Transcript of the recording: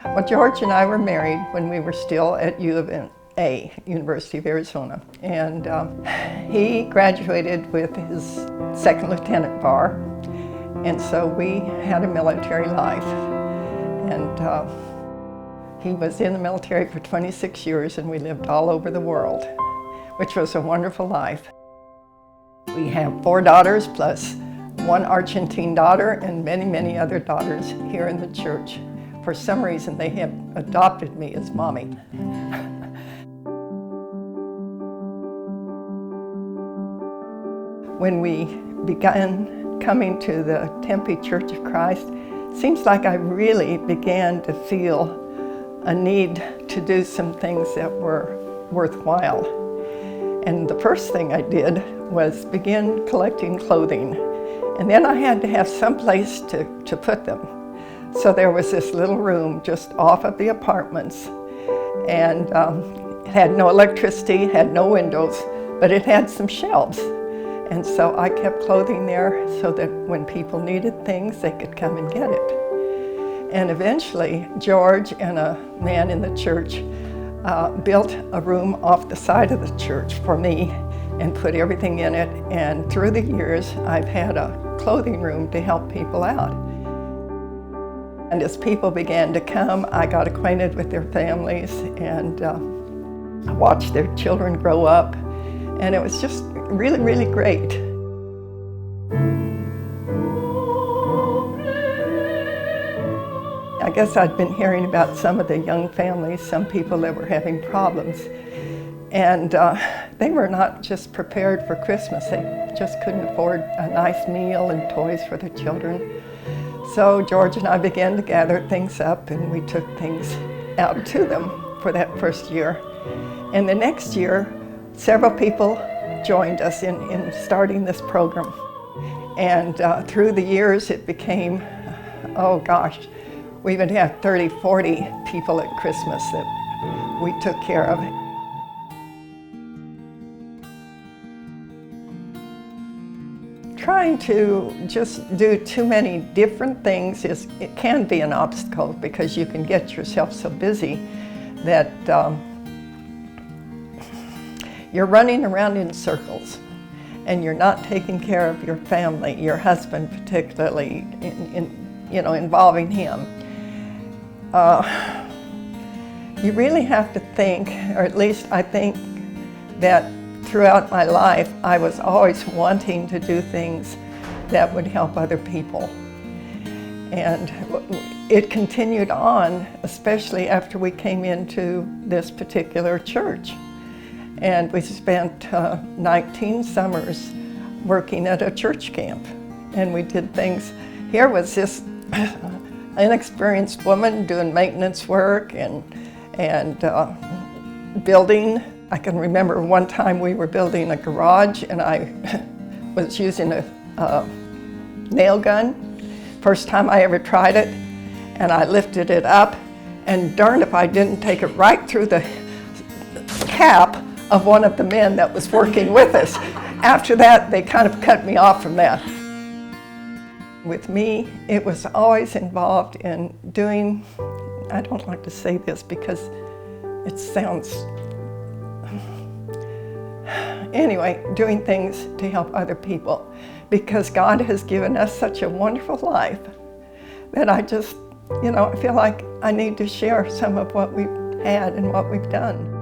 Well, George and I were married when we were still at U of A, University of Arizona. And he graduated with his second lieutenant bar. And so we had a military life. And he was in the military for 26 years and we lived all over the world, which was a wonderful life. We have 4 daughters plus 1 Argentine daughter and many, many other daughters here in the church. For some reason, they have adopted me as mommy. When we began coming to the Tempe Church of Christ, it seems like I really began to feel a need to do some things that were worthwhile. And the first thing I did was begin collecting clothing. And then I had to have some place to put them. So there was this little room just off of the apartments, and it had no electricity, had no windows, but it had some shelves. And so I kept clothing there so that when people needed things, they could come and get it. And eventually, George and a man in the church built a room off the side of the church for me and put everything in it. And through the years, I've had a clothing room to help people out. And as people began to come, I got acquainted with their families and I watched their children grow up. And it was just really, really great. I guess I'd been hearing about some of the young families, some people that were having problems. And they were not just prepared for Christmas, they just couldn't afford a nice meal and toys for their children. So George and I began to gather things up and we took things out to them for that first year. And the next year, several people joined us in starting this program. And through the years it became, oh gosh, we would have 30, 40 people at Christmas that we took care of. Trying to just do too many different things it can be an obstacle because you can get yourself so busy that you're running around in circles and you're not taking care of your family, your husband particularly, involving him. You really have to think, or at least I think that throughout my life, I was always wanting to do things that would help other people. And it continued on, especially after we came into this particular church. And we spent 19 summers working at a church camp. And we did things. Here was this inexperienced woman doing maintenance work and building. I can remember one time we were building a garage and I was using a nail gun. First time I ever tried it, and I lifted it up and darned if I didn't take it right through the cap of one of the men that was working with us. After that, they kind of cut me off from that. With me, it was always involved in doing, I don't like to say this because it sounds, anyway, doing things to help other people, because God has given us such a wonderful life that I just, I feel like I need to share some of what we've had and what we've done.